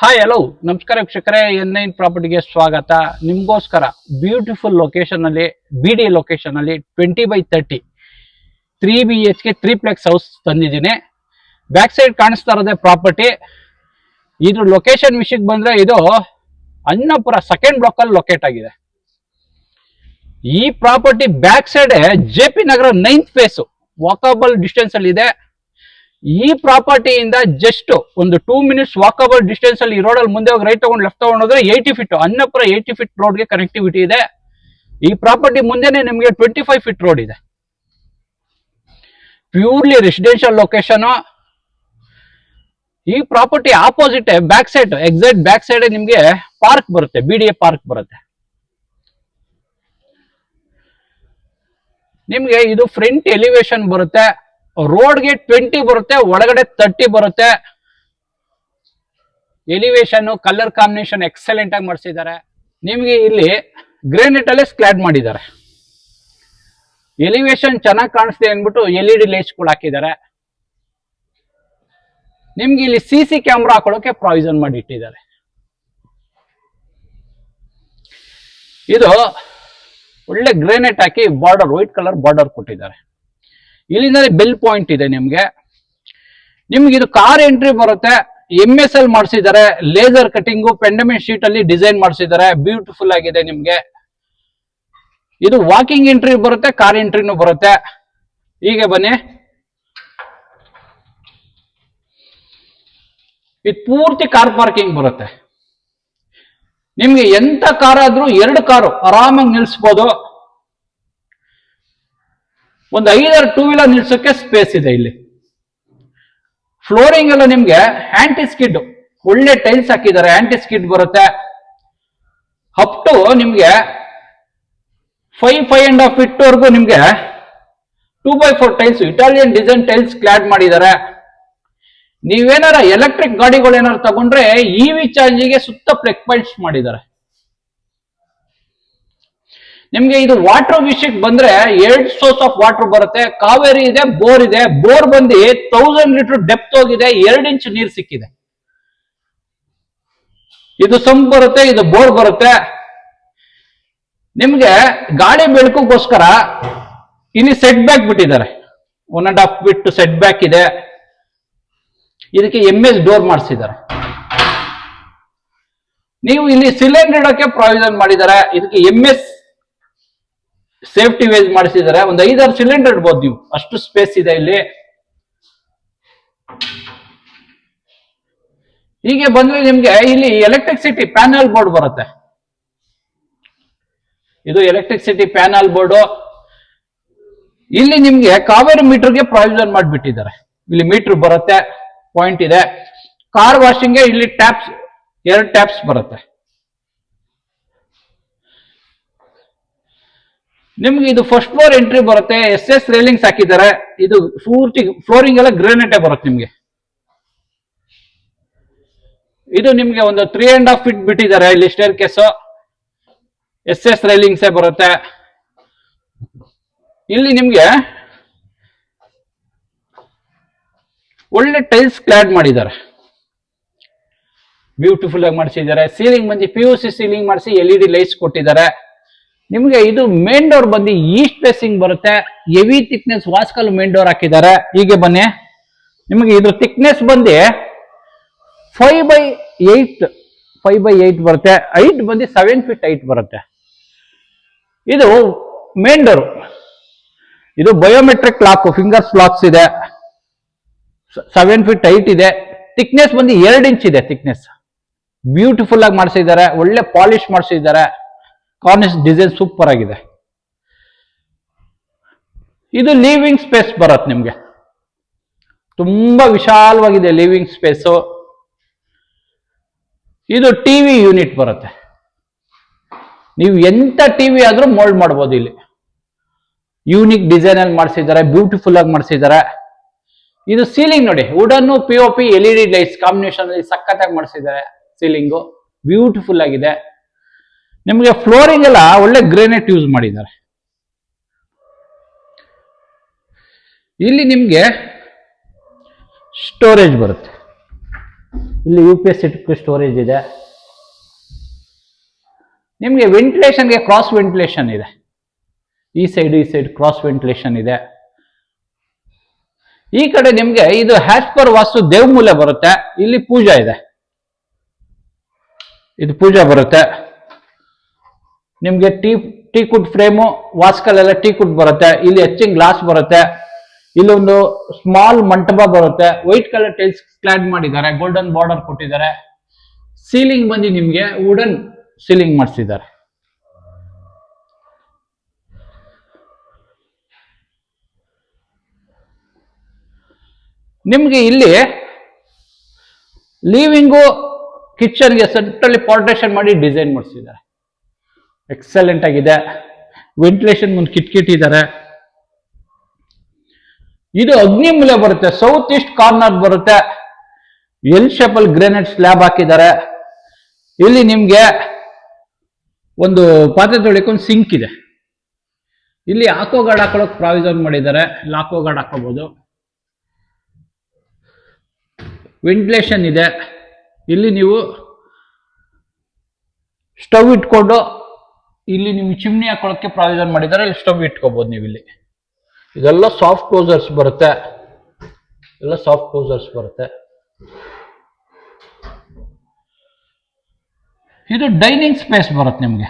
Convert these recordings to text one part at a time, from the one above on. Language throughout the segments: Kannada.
ಹಾಯ್ ಹಲೋ ನಮಸ್ಕಾರ ವೀಕ್ಷಕರೇ, N9 ಪ್ರಾಪರ್ಟಿಗೆ ಸ್ವಾಗತ. ನಿಮ್ಗೋಸ್ಕರ ಬ್ಯೂಟಿಫುಲ್ ಲೊಕೇಶನ್ ಅಲ್ಲಿ BD ಲೊಕೇಶನ್ ಅಲ್ಲಿ 20/30 3 BHK 3 ಹೌಸ್ ತಂದಿದ್ದೀನಿ. ಬ್ಯಾಕ್ ಸೈಡ್ ಕಾಣಿಸ್ತಾ ಇರೋದೇ ಪ್ರಾಪರ್ಟಿ. ಇದ್ರ ಲೊಕೇಶನ್ ವಿಷಯಕ್ಕೆ ಬಂದ್ರೆ ಇದು ಅನ್ನಪುರ ಸೆಕೆಂಡ್ ಬ್ಲಾಕ್ ಅಲ್ಲಿ ಲೊಕೇಟ್ ಆಗಿದೆ. ಈ ಪ್ರಾಪರ್ಟಿ ಬ್ಯಾಕ್ ಸೈಡ್ JP ನಗರ 9th ಫೇಸ್ ವಾಕಬಲ್ ಡಿಸ್ಟೆನ್ಸ್ ಅಲ್ಲಿ ಇದೆ. ಈ ಪ್ರಾಪರ್ಟಿಯಿಂದ ಜಸ್ಟ್ ಒಂದು 2 minutes ವಾಕಬಲ್ ಡಿಸ್ಟೆನ್ಸ್ ಅಲ್ಲಿ ಈ ರೋಡ್ ಅಲ್ಲಿ ಮುಂದೆ ಹೋಗಿ ರೈಟ್ ತಗೊಂಡು ಲೆಫ್ಟ್ ತಗೊಂಡ್ರೆ 80 feet ಅನ್ನಪುರ 80 feet ರೋಡ್ಗೆ ಕನೆಕ್ಟಿವಿಟಿ ಇದೆ. ಈ ಪ್ರಾಪರ್ಟಿ ಮುಂದೆನೆ ನಿಮಗೆ 25 feet ರೋಡ್ ಇದೆ. Purely residential location. ಈ property opposite back side exact back side ನಿಮ್ಗೆ ಪಾರ್ಕ್ ಬರುತ್ತೆ, BDA ಪಾರ್ಕ್ ಬರುತ್ತೆ. ನಿಮ್ಗೆ ಇದು ಫ್ರಂಟ್ ಎಲಿವೇಶನ್ ಬರುತ್ತೆ. ರೋಡ್ಗೆ 20 ಬರುತ್ತೆ, ಒಳಗಡೆ 30 ಬರುತ್ತೆ. ಎಲಿವೇಶನ್ ಕಲರ್ ಕಾಂಬಿನೇಷನ್ ಎಕ್ಸಲೆಂಟ್ ಆಗಿ ಮಾಡಿಸಿದ್ದಾರೆ. ನಿಮ್ಗೆ ಇಲ್ಲಿ ಗ್ರಾನೈಟ್ ಅಲ್ಲೇ ಸ್ಕ್ಲಾಡ್ ಮಾಡಿದ್ದಾರೆ. ಎಲಿವೇಶನ್ ಚೆನ್ನಾಗಿ ಕಾಣಿಸ್ತೆ ಅಂದ್ಬಿಟ್ಟು LED ಲೈಟ್ಸ್ ಕೂಡ ಹಾಕಿದ್ದಾರೆ. ನಿಮ್ಗೆ ಇಲ್ಲಿ CC ಕ್ಯಾಮ್ರಾ ಹಾಕೊಳ್ಳೋಕೆ ಪ್ರಾವಿಷನ್ ಮಾಡಿ ಇಟ್ಟಿದ್ದಾರೆ. ಇದು ಒಳ್ಳೆ ಗ್ರಾನೈಟ್ ಹಾಕಿ ಬಾರ್ಡರ್ ವೈಟ್ ಕಲರ್ ಬಾರ್ಡರ್ ಕೊಟ್ಟಿದ್ದಾರೆ. ಇಲ್ಲಿಂದ ಬೆಲ್ ಪಾಯಿಂಟ್ ಇದೆ. ನಿಮ್ಗೆ ಇದು ಕಾರ್ ಎಂಟ್ರಿ ಬರುತ್ತೆ. MSL ಮಾಡಿಸಿದ್ದಾರೆ. ಲೇಸರ್ ಕಟಿಂಗು ಪೆಂಡಮೆಂಟ್ ಶೀಟ್ ಅಲ್ಲಿ ಡಿಸೈನ್ ಮಾಡಿಸಿದ್ದಾರೆ. ಬ್ಯೂಟಿಫುಲ್ ಆಗಿದೆ. ನಿಮ್ಗೆ ಇದು ವಾಕಿಂಗ್ ಎಂಟ್ರಿ ಬರುತ್ತೆ, ಕಾರ್ ಎಂಟ್ರಿನೂ ಬರುತ್ತೆ. ಹೀಗೆ ಬನ್ನಿ. ಇದು ಪೂರ್ತಿ ಕಾರ್ ಪಾರ್ಕಿಂಗ್ ಬರುತ್ತೆ. ನಿಮ್ಗೆ ಎಂತ ಕಾರ್ ಆದ್ರೂ 2 ಕಾರು ಆರಾಮಾಗಿ ನಿಲ್ಸ್ಬೋದು. ಒಂದು 5-6 2 ವೀಲರ್ ನಿಲ್ಸೋಕೆ ಸ್ಪೇಸ್ ಇದೆ. ಇಲ್ಲಿ ಫ್ಲೋರಿಂಗ್ ಎಲ್ಲ ನಿಮ್ಗೆ ಆಂಟಿ ಸ್ಕಿಡ್ ಒಳ್ಳೆ ಟೈಲ್ಸ್ ಹಾಕಿದ್ದಾರೆ. ಆಂಟಿ ಸ್ಕಿಡ್ ಬರುತ್ತೆ. ಅಪ್ ಟು ನಿಮ್ಗೆ 5.5.5 feet ವರೆಗೂ ನಿಮ್ಗೆ 2x4 tiles Italian design tiles clad ಮಾಡಿದ್ದಾರೆ. ನೀವೇನಾರ ಎಲೆಕ್ಟ್ರಿಕ್ ಗಾಡಿಗಳು ಏನಾರು ತಗೊಂಡ್ರೆ EV ಚಾರ್ಜಿಗೆ ಸುತ್ತ ಪ್ಲಗ್ ಪಾಯಿಂಟ್ಸ್ ಮಾಡಿದ್ದಾರೆ. ನಿಮ್ಗೆ ಇದು ವಾಟರ್ ವಿಷಯಕ್ಕೆ ಬಂದ್ರೆ 2 ಸೋರ್ಸ್ ಆಫ್ ವಾಟರ್ ಬರುತ್ತೆ. ಕಾವೇರಿ ಇದೆ, ಬೋರ್ ಇದೆ. ಬೋರ್ ಬಂದು 1000 ಲೀಟರ್ ಡೆಪ್ತ್ ಹೋಗಿದೆ. 2 ಇಂಚ್ ನೀರು ಸಿಕ್ಕಿದೆ. ಇದು ಸಂಪ್ ಬರುತ್ತೆ, ಇದು ಬೋರ್ ಬರುತ್ತೆ. ನಿಮ್ಗೆ ಗಾಳಿ ಬೆಳಕಿಗೋಸ್ಕರ ಇಲ್ಲಿ ಸೆಟ್ ಬ್ಯಾಕ್ ಬಿಟ್ಟಿದ್ದಾರೆ. 1.5 feet ಸೆಟ್ ಬ್ಯಾಕ್ ಇದೆ. ಇದಕ್ಕೆ MS ಡೋರ್ ಮಾಡಿಸಿದ್ದಾರೆ. ನೀವು ಇಲ್ಲಿ ಸಿಲಿಂಡರ್ ಇಡೋಕೆ ಪ್ರಾವಿಷನ್ ಮಾಡಿದ್ದಾರೆ. ಇದಕ್ಕೆ MS ಸೇಫ್ಟಿ ವೇಜ್ ಮಾಡಿಸಿದ್ದಾರೆ. ಒಂದು 5-6 ಸಿಲಿಂಡರ್ ಇಡ್ಬೋದು ನೀವು, ಅಷ್ಟು ಸ್ಪೇಸ್ ಇದೆ ಇಲ್ಲಿ. ಹೀಗೆ ಬಂದ್ರೆ ನಿಮ್ಗೆ ಇಲ್ಲಿ ಎಲೆಕ್ಟ್ರಿಸಿಟಿ ಪ್ಯಾನಲ್ ಬೋರ್ಡ್ ಬರುತ್ತೆ. ಇದು ಎಲೆಕ್ಟ್ರಿಸಿಟಿ ಪ್ಯಾನಲ್ ಬೋರ್ಡು. ಇಲ್ಲಿ ನಿಮ್ಗೆ ಕಾವೇರಿ ಮೀಟರ್ಗೆ ಪ್ರಾವಿಷನ್ ಮಾಡಿಬಿಟ್ಟಿದ್ದಾರೆ. ಇಲ್ಲಿ ಮೀಟರ್ ಬರುತ್ತೆ, ಪಾಯಿಂಟ್ ಇದೆ. ಕಾರ್ ವಾಷಿಂಗ್ಗೆ ಇಲ್ಲಿ ಟ್ಯಾಪ್ಸ್ 2 ಟ್ಯಾಪ್ಸ್ ಬರುತ್ತೆ. ನಿಮ್ಗೆ ಇದು ಫಸ್ಟ್ ಫ್ಲೋರ್ ಎಂಟ್ರಿ ಬರುತ್ತೆ. SS ರೇಲಿಂಗ್ಸ್ ಹಾಕಿದ್ದಾರೆ. ಇದು ಪೂರ್ತಿ ಫ್ಲೋರಿಂಗ್ ಎಲ್ಲ ಗ್ರಾನೈಟ್ ಬರುತ್ತೆ. ನಿಮ್ಗೆ ಇದು ನಿಮ್ಗೆ ಒಂದು 3.5 feet ಬಿಟ್ಟಿದ್ದಾರೆ. ಇಲ್ಲಿ ಸ್ಟೇರ್ ಕೇಸು SS ರೇಲಿಂಗ್ಸ್ ಬರುತ್ತೆ. ಇಲ್ಲಿ ನಿಮ್ಗೆ ಒಳ್ಳೆ ಟೈಲ್ಸ್ ಕ್ಲಾಡ್ ಮಾಡಿದ್ದಾರೆ. ಬ್ಯೂಟಿಫುಲ್ ಆಗಿ ಮಾಡಿಸಿದ್ದಾರೆ. ಸೀಲಿಂಗ್ ಬಂದು PVC ಸೀಲಿಂಗ್ ಮಾಡಿಸಿ LED ಲೈಟ್ಸ್ ಕೊಟ್ಟಿದ್ದಾರೆ. ನಿಮ್ಗೆ ಇದು ಮೇನ್ ಡೋರ್ ಬಂದು ಈಸ್ಟ್ ಫೇಸಿಂಗ್ ಬರುತ್ತೆ. ಹೆವಿ ಥಿಕ್ನೆಸ್ ವಾಸ್ಕಲ್ ಮೇನ್ ಡೋರ್ ಹಾಕಿದ್ದಾರೆ. ಹೀಗೆ ಬನ್ನಿ. ನಿಮಗೆ ಇದ್ರ ಥಿಕ್ನೆಸ್ ಬಂದು 5/8 ಬರುತ್ತೆ. ಹೈಟ್ ಬಂದು 7 feet ಹೈಟ್ ಬರುತ್ತೆ. ಇದು ಮೇನ್ ಡೋರ್. ಇದು ಬಯೋಮೆಟ್ರಿಕ್ ಲಾಕ್, ಫಿಂಗರ್ಸ್ ಲಾಕ್ಸ್ ಇದೆ. 7 feet ಹೈಟ್ ಇದೆ. ಥಿಕ್ನೆಸ್ ಬಂದು 2 ಇಂಚ್ ಇದೆ ಥಿಕ್ನೆಸ್. ಬ್ಯೂಟಿಫುಲ್ ಆಗಿ ಮಾಡಿಸಿದ್ದಾರೆ. ಒಳ್ಳೆ ಪಾಲಿಶ್ ಮಾಡಿಸಿದ್ದಾರೆ. ಕಾರ್ನಿಶ್ ಡಿಸೈನ್ ಸೂಪರ್ ಆಗಿದೆ. ಇದು ಲಿವಿಂಗ್ ಸ್ಪೇಸ್ ಬರುತ್ತೆ. ನಿಮ್ಗೆ ತುಂಬಾ ವಿಶಾಲವಾಗಿದೆ ಲಿವಿಂಗ್ ಸ್ಪೇಸು. ಇದು ಟಿವಿ ಯೂನಿಟ್ ಬರುತ್ತೆ. ನೀವು ಎಂತ ಟಿವಿ ಆದ್ರೂ ಮೋಲ್ಡ್ ಮಾಡ್ಬೋದು. ಇಲ್ಲಿ ಯೂನಿಕ್ ಡಿಸೈನ್ ಅಲ್ಲಿ ಮಾಡಿಸಿದ್ದಾರೆ. ಬ್ಯೂಟಿಫುಲ್ ಆಗಿ ಮಾಡಿಸಿದ್ದಾರೆ. ಇದು ಸೀಲಿಂಗ್ ನೋಡಿ, wooden POP LED lights combination ಅಲ್ಲಿ ಸಖತ್ತಾಗಿ ಮಾಡಿಸಿದ್ದಾರೆ. ಸೀಲಿಂಗು ಬ್ಯೂಟಿಫುಲ್ ಆಗಿದೆ. ನಿಮಗೆ ಫ್ಲೋರಿಂಗ್ ಎಲ್ಲ ಒಳ್ಳೆ ಗ್ರಾನೈಟ್ ಯೂಸ್ ಮಾಡಿದ್ದಾರೆ. ಇಲ್ಲಿ ನಿಮ್ಗೆ ಸ್ಟೋರೇಜ್ ಬರುತ್ತೆ. ಇಲ್ಲಿ UPS ಸ್ಟೋರೇಜ್ ಇದೆ. ನಿಮಗೆ ವೆಂಟಿಲೇಷನ್ಗೆ ಕ್ರಾಸ್ ವೆಂಟಿಲೇಷನ್ ಇದೆ. ಈ ಸೈಡ್ ಕ್ರಾಸ್ ವೆಂಟಿಲೇಷನ್ ಇದೆ. ಈ ಕಡೆ ನಿಮ್ಗೆ ಇದು ಹ್ಯಾಸ್ ಪರ್ ವಾಸ್ತು ದೇವಮೂಲೆ ಬರುತ್ತೆ. ಇಲ್ಲಿ ಪೂಜಾ ಇದೆ. ಇದು ಪೂಜಾ ಬರುತ್ತೆ. ನಿಮ್ಗೆ ಟೀ ಕುಡ್ ಫ್ರೇಮು ವಾಸ್ಕಲ್ಲೆಲ್ಲ ಟೀ ಕುಡ್ ಬರುತ್ತೆ. ಇಲ್ಲಿ ಎಚ್ಚಿಂಗ್ ಗ್ಲಾಸ್ ಬರುತ್ತೆ. ಇಲ್ಲೊಂದು ಸ್ಮಾಲ್ ಮಂಟಪ ಬರುತ್ತೆ. ವೈಟ್ ಕಲರ್ ಟೈಲ್ಸ್ ಕ್ಲಾಡ್ ಮಾಡಿದ್ದಾರೆ. ಗೋಲ್ಡನ್ ಬಾರ್ಡರ್ ಕೊಟ್ಟಿದ್ದಾರೆ. ಸೀಲಿಂಗ್ ಬಂದು ನಿಮ್ಗೆ ವುಡನ್ ಸೀಲಿಂಗ್ ಮಾಡಿಸಿದ್ದಾರೆ. ನಿಮ್ಗೆ ಇಲ್ಲಿ ಲಿವಿಂಗು ಕಿಚನ್ಗೆ ಸೆಂಟ್ರಲ್ಲಿ ಪಾರ್ಟೇಷನ್ ಮಾಡಿ ಡಿಸೈನ್ ಮಾಡಿಸಿದ್ದಾರೆ. ಎಕ್ಸಲೆಂಟ್ ಆಗಿದೆ. ವೆಂಟಿಲೇಷನ್ ಒಂದು ಕಿಟ್ಕಿಟ್ಟಿದ್ದಾರೆ. ಇದು ಅಗ್ನಿ ಮೂಲೆ ಬರುತ್ತೆ. ಸೌತ್ ಈಸ್ಟ್ ಕಾರ್ನರ್ ಬರುತ್ತೆ. ಎಲ್ ಶೇಪಲ್ ಗ್ರೆನೇಟ್ ಸ್ಲ್ಯಾಬ್ ಹಾಕಿದ್ದಾರೆ. ಇಲ್ಲಿ ನಿಮ್ಗೆ ಒಂದು ಪಾತ್ರೆ ತೊಳಿಕ್ಕೆ ಒಂದು ಸಿಂಕ್ ಇದೆ. ಇಲ್ಲಿ ಆಕೋ ಗಾರ್ಡ್ ಹಾಕೊಳ್ಳೋಕೆ ಪ್ರಾವಿಷನ್ ಮಾಡಿದ್ದಾರೆ. ಇಲ್ಲಿ ಆಕೋ ಗಾರ್ಡ್ ಹಾಕೋಬಹುದು. ವೆಂಟಿಲೇಷನ್ ಇದೆ. ಇಲ್ಲಿ ನೀವು ಸ್ಟವ್ ಇಟ್ಕೊಂಡು ಇಲ್ಲಿ ನಿಮ್ಗೆ ಚಿಮ್ನಿ ಹಾಕೊಳ್ಳೋಕೆ ಪ್ರಾವಿಷನ್ ಮಾಡಿದ್ದಾರೆ. ಇಲ್ಲಿ ಸ್ಟವ್ ಇಟ್ಕೋಬಹುದು ನೀವು. ಇಲ್ಲಿ ಇದೆಲ್ಲ ಸಾಫ್ಟ್ ಕ್ಲೋಸರ್ಸ್ ಬರುತ್ತೆ. ಎಲ್ಲ ಸಾಫ್ಟ್ ಕ್ಲೋಸರ್ಸ್ ಬರುತ್ತೆ. ಇದು ಡೈನಿಂಗ್ ಸ್ಪೇಸ್ ಬರುತ್ತೆ ನಿಮಗೆ.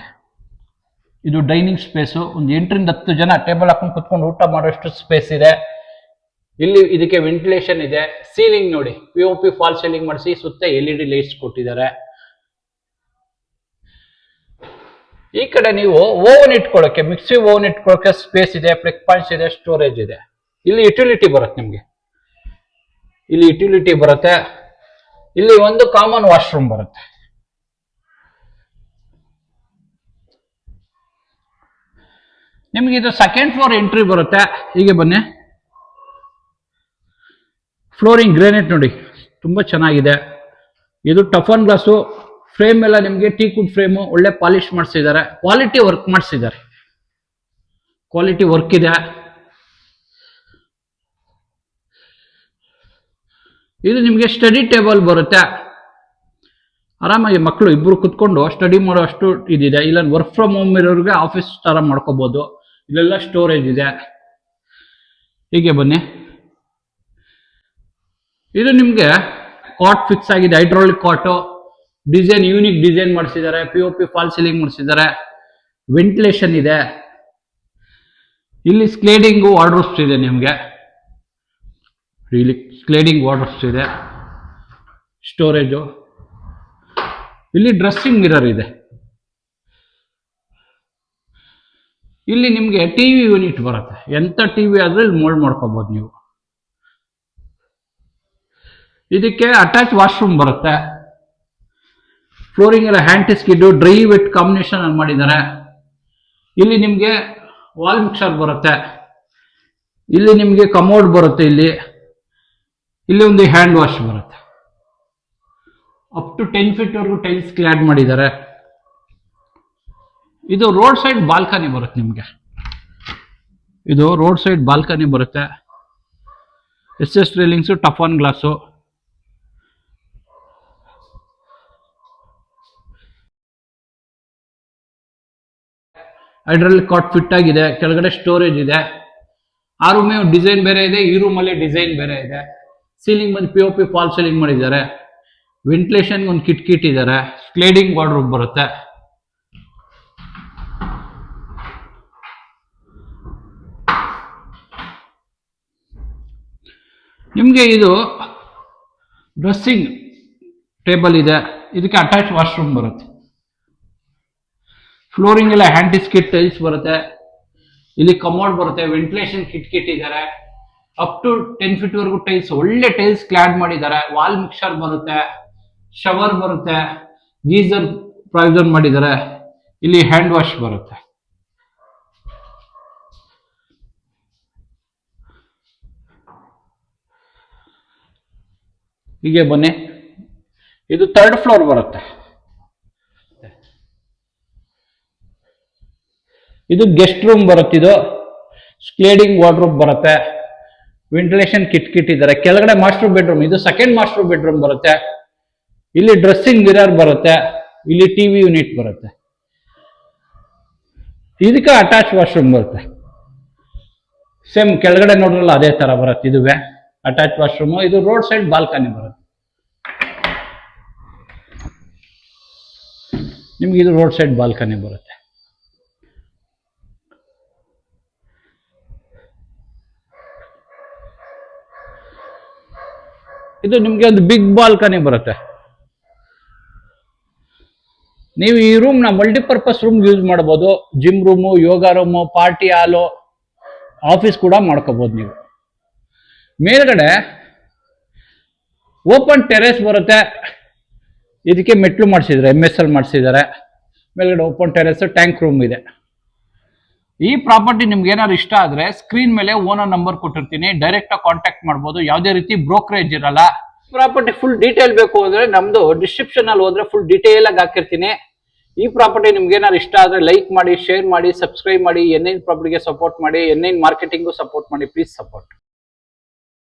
ಇದು ಡೈನಿಂಗ್ ಸ್ಪೇಸು. ಒಂದು 8 ರಿಂದ 10 ಜನ ಟೇಬಲ್ ಹಾಕೊಂಡು ಕುತ್ಕೊಂಡು ಊಟ ಮಾಡೋಷ್ಟು ಸ್ಪೇಸ್ ಇದೆ. ಇಲ್ಲಿ ಇದಕ್ಕೆ ವೆಂಟಿಲೇಷನ್ ಇದೆ. ಸೀಲಿಂಗ್ ನೋಡಿ, POP ಫಾಲ್ ಸೀಲಿಂಗ್ ಮಾಡಿಸಿ ಸುತ್ತ LED ಲೈಟ್ಸ್ ಕೊಟ್ಟಿದ್ದಾರೆ. ಈ ಕಡೆ ನೀವು ಓವನ್ ಇಟ್ಕೊಳ್ಳೋಕೆ, ಮಿಕ್ಸಿ ಓವನ್ ಇಟ್ಕೊಳ್ಳೋಕೆ ಸ್ಪೇಸ್ ಇದೆ. ಪ್ಲಗ್ ಪಾಯಿಂಟ್ಸ್ ಇದೆ. ಸ್ಟೋರೇಜ್ ಇದೆ. ಇಲ್ಲಿ ಯುಟಿಲಿಟಿ ಬರುತ್ತೆ ನಿಮ್ಗೆ. ಇಲ್ಲಿ ಯುಟಿಲಿಟಿ ಬರುತ್ತೆ. ಇಲ್ಲಿ ಒಂದು ಕಾಮನ್ ವಾಶ್ರೂಮ್ ಬರುತ್ತೆ. ನಿಮ್ಗೆ ಇದು ಸೆಕೆಂಡ್ ಫ್ಲೋರ್ ಎಂಟ್ರಿ ಬರುತ್ತೆ. ಹೀಗೆ ಬನ್ನಿ. ಫ್ಲೋರಿಂಗ್ ಗ್ರಾನೈಟ್ ನೋಡಿ, ತುಂಬಾ ಚೆನ್ನಾಗಿದೆ. ಇದು ಟಫನ್ ಗ್ಲಾಸು. ಫ್ರೇಮ್ ಎಲ್ಲ ನಿಮಗೆ ಟೀ ಕುಡ್ ಫ್ರೇಮು. ಒಳ್ಳೆ ಪಾಲಿಶ್ ಮಾಡಿಸಿದ್ದಾರೆ. ಕ್ವಾಲಿಟಿ ವರ್ಕ್ ಮಾಡಿಸಿದ್ದಾರೆ. ಕ್ವಾಲಿಟಿ ವರ್ಕ್ ಇದೆ. ಇದು ನಿಮಗೆ ಸ್ಟಡಿ ಟೇಬಲ್ ಬರುತ್ತೆ. ಆರಾಮಾಗಿ ಮಕ್ಕಳು ಇಬ್ರು ಕುತ್ಕೊಂಡು ಸ್ಟಡಿ ಮಾಡೋ ಅಷ್ಟು ಇದಿದೆ. ಇಲ್ಲ ವರ್ಕ್ ಫ್ರಮ್ ಹೋಮ್ ಇರೋರಿಗೆ ಆಫೀಸ್ ತರ ಮಾಡ್ಕೋಬಹುದು. ಇಲ್ಲೆಲ್ಲ ಸ್ಟೋರೇಜ್ ಇದೆ. ಹೀಗೆ ಬನ್ನಿ. ಇದು ನಿಮ್ಗೆ ಕಾಟ್ ಫಿಕ್ಸ್ ಆಗಿದೆ. ಹೈಡ್ರಾಲಿಕ್ ಕಾಟು. ಡಿಸೈನ್ ಯೂನಿಕ್ ಡಿಸೈನ್ ಮಾಡಿಸಿದ್ದಾರೆ. POP ಫಾಲ್ ಸೀಲಿಂಗ್ ಮಾಡಿಸಿದ್ದಾರೆ. ವೆಂಟಿಲೇಷನ್ ಇದೆ. ಇಲ್ಲಿ ಸ್ಕ್ಲೇಡಿಂಗ್ ವಾರ್ಡ್ರೋಬ್ಸ್ ಇದೆ ನಿಮ್ಗೆ. ಇಲ್ಲಿ ಸ್ಕ್ಲೇಡಿಂಗ್ ವಾರ್ಡ್ರೋಬ್ಸ್ ಇದೆ. ಸ್ಟೋರೇಜು. ಇಲ್ಲಿ ಡ್ರೆಸ್ಸಿಂಗ್ ಮಿರರ್ ಇದೆ. ಇಲ್ಲಿ ನಿಮ್ಗೆ ಟಿವಿ ಯೂನಿಟ್ ಬರುತ್ತೆ. ಎಂತ ಟಿವಿ ಆದ್ರೂ ಇಲ್ಲಿ ಮೋಲ್ಡ್ ಮಾಡ್ಕೋಬಹುದು ನೀವು. ಇದಕ್ಕೆ ಅಟ್ಯಾಚ್ ವಾಶ್ರೂಮ್ ಬರುತ್ತೆ. ಫ್ಲೋರಿಂಗ್ ಎಲ್ಲ hand skid dry wet combination ಅಲ್ಲಿ ಮಾಡಿದ್ದಾರೆ. ಇಲ್ಲಿ ನಿಮ್ಗೆ ವಾಲ್ ಮಿಕ್ಸರ್ ಬರುತ್ತೆ. ಇಲ್ಲಿ ನಿಮ್ಗೆ ಕಮೋಡ್ ಬರುತ್ತೆ. ಇಲ್ಲಿ ಒಂದು ಹ್ಯಾಂಡ್ ವಾಶ್ ಬರುತ್ತೆ. ಅಪ್ ಟು 10 feet ವರೆಗೂ ಟೈಲ್ಸ್ ಕ್ಲಾಡ್ ಮಾಡಿದ್ದಾರೆ. ಇದು ರೋಡ್ ಸೈಡ್ ಬಾಲ್ಕನಿ ಬರುತ್ತೆ ನಿಮ್ಗೆ. ಇದು ರೋಡ್ ಸೈಡ್ ಬಾಲ್ಕನಿ ಬರುತ್ತೆ. SS ರೇಲಿಂಗ್ಸು, ಟಫನ್ ಗ್ಲಾಸು. ಹೈಡ್ರಾಲಿಕ್ ಕಾಟ್ ಫಿಟ್ ಆಗಿದೆ. ಕೆಳಗಡೆ ಸ್ಟೋರೇಜ್ ಇದೆ. ಆ ರೂಮೇ ಡಿಸೈನ್ ಬೇರೆ ಇದೆ. ಈ ರೂಮಲ್ಲಿ ಡಿಸೈನ್ ಬೇರೆ ಇದೆ. ಸೀಲಿಂಗ್ ಬಂದು POP ಫಾಲ್ ಸೀಲಿಂಗ್ ಮಾಡಿದ್ದಾರೆ. ವೆಂಟಿಲೇಷನ್ ಒಂದು ಕಿಟ್ ಇದ್ದಾರೆ. ಸ್ಕ್ಲೇಡಿಂಗ್ ವಾರ್ಡ್ರೋಬ್ ಬರುತ್ತೆ. ನಿಮಗೆ ಇದು ಡ್ರೆಸ್ಸಿಂಗ್ ಟೇಬಲ್ ಇದೆ. ಇದಕ್ಕೆ ಅಟ್ಯಾಚ್ ವಾಶ್ರೂಮ್ ಬರುತ್ತೆ. ಫ್ಲೋರಿಂಗ್ ಎಲ್ಲ ಹ್ಯಾಂಡ್ ಸ್ಕಿಡ್ ಟೈಲ್ಸ್ ಬರುತ್ತೆ. ಇಲ್ಲಿ ಕಮೋಡ್ ಬರುತ್ತೆ. ವೆಂಟಿಲೇಷನ್ ಕಿಟ್ ಇದ್ದಾರೆ. ಅಪ್ ಟು 10 feet ವರೆಗೂ ಟೈಲ್ಸ್, ಒಳ್ಳೆ ಟೈಲ್ಸ್ ಕ್ಲಾಡ್ ಮಾಡಿದ್ದಾರೆ. ವಾಲ್ ಮಿಕ್ಸರ್ ಬರುತ್ತೆ. ಶವರ್ ಬರುತ್ತೆ. ಗೀಸರ್ ಪ್ರಾವಿಷನ್ ಮಾಡಿದ್ದಾರೆ. ಇಲ್ಲಿ ಹ್ಯಾಂಡ್ ವಾಶ್ ಬರುತ್ತೆ. ಹೀಗೆ ಬನ್ನಿ. ಇದು 3rd ಫ್ಲೋರ್ ಬರುತ್ತೆ. ಇದು ಗೆಸ್ಟ್ ರೂಮ್ ಬರುತ್ತೆ. ಇದು ಸ್ಕ್ಲೇಡಿಂಗ್ ವಾರ್ಡ್ರೋಬ್ ಬರುತ್ತೆ. ವೆಂಟಿಲೇಷನ್ ಕಿಟ್ ಇದ್ದಾರೆ. ಕೆಳಗಡೆ ಮಾಸ್ಟರ್ ಬೆಡ್ರೂಮ್. ಇದು ಸೆಕೆಂಡ್ ಮಾಸ್ಟರ್ ಬೆಡ್ರೂಮ್ ಬರುತ್ತೆ. ಇಲ್ಲಿ ಡ್ರೆಸ್ಸಿಂಗ್ ಮಿರರ್ ಬರುತ್ತೆ, ಇಲ್ಲಿ ಟಿವಿ ಯೂನಿಟ್ ಬರುತ್ತೆ, ಇದಕ್ಕೆ ಅಟ್ಯಾಚ್ ವಾಶ್ರೂಮ್ ಬರುತ್ತೆ. ಸೇಮ್ ಕೆಳಗಡೆ ನೋಡ್ರಲ್ಲ ಅದೇ ತರ ಬರುತ್ತೆ. ಇದುವೆ ಅಟ್ಯಾಚ್ ವಾಶ್ರೂಮ್. ಇದು ರೋಡ್ ಸೈಡ್ ಬಾಲ್ಕನಿ ಬರುತ್ತೆ ನಿಮ್ಗೆ. ಇದು ರೋಡ್ ಸೈಡ್ ಬಾಲ್ಕನಿ ಬರುತ್ತೆ. ಇದು ನಿಮ್ಗೆ ಒಂದು ಬಿಗ್ ಬಾಲ್ಕನಿ ಬರುತ್ತೆ. ನೀವು ಈ ರೂಮ್ ನ ಮಲ್ಟಿಪರ್ಪಸ್ ರೂಮ್ ಯೂಸ್ ಮಾಡಬಹುದು. ಜಿಮ್ ರೂಮು, ಯೋಗ ರೂಮು, ಪಾರ್ಟಿ ಹಾಲು, ಆಫೀಸ್ ಕೂಡ ಮಾಡ್ಕೋಬಹುದು ನೀವು. ಮೇಲ್ಗಡೆ ಓಪನ್ ಟೆರೆಸ್ ಬರುತ್ತೆ. ಇದಕ್ಕೆ ಮೆಟ್ಲು ಮಾಡಿಸಿದ್ದಾರೆ, MSL ಮಾಡಿಸಿದ್ದಾರೆ. ಮೇಲ್ಗಡೆ ಓಪನ್ ಟೆರೆಸ್, ಟ್ಯಾಂಕ್ ರೂಮ್ ಇದೆ. ಈ ಪ್ರಾಪರ್ಟಿ ನಿಮ್ಗೆ ಏನಾದ್ರು ಇಷ್ಟ ಆದ್ರೆ ಸ್ಕ್ರೀನ್ ಮೇಲೆ ಓನರ್ ನಂಬರ್ ಕೊಟ್ಟಿರ್ತೀನಿ, ಡೈರೆಕ್ಟ್ ಆಗಿ ಕಾಂಟ್ಯಾಕ್ಟ್ ಮಾಡ್ಬೋದು. ಯಾವುದೇ ರೀತಿ ಬ್ರೋಕರೇಜ್ ಇರಲ್ಲ. ಪ್ರಾಪರ್ಟಿ ಫುಲ್ ಡೀಟೇಲ್ ಬೇಕು ಅಂದ್ರೆ ನಮ್ದು ಡಿಸ್ಕ್ರಿಪ್ಷನ್ ಅಲ್ಲಿ ಹೋದ್ರೆ ಫುಲ್ ಡೀಟೇಲ್ ಆಗಿ ಹಾಕಿರ್ತೀನಿ. ಈ ಪ್ರಾಪರ್ಟಿ ನಿಮ್ಗೆ ಏನಾದ್ರು ಇಷ್ಟ ಆದ್ರೆ ಲೈಕ್ ಮಾಡಿ, ಶೇರ್ ಮಾಡಿ, ಸಬ್ಸ್ಕ್ರೈಬ್ ಮಾಡಿ. N9 ಪ್ರಾಪರ್ಟಿಗೆ ಸಪೋರ್ಟ್ ಮಾಡಿ, N9 ಮಾರ್ಕೆಟಿಂಗು ಸಪೋರ್ಟ್ ಮಾಡಿ. Please support.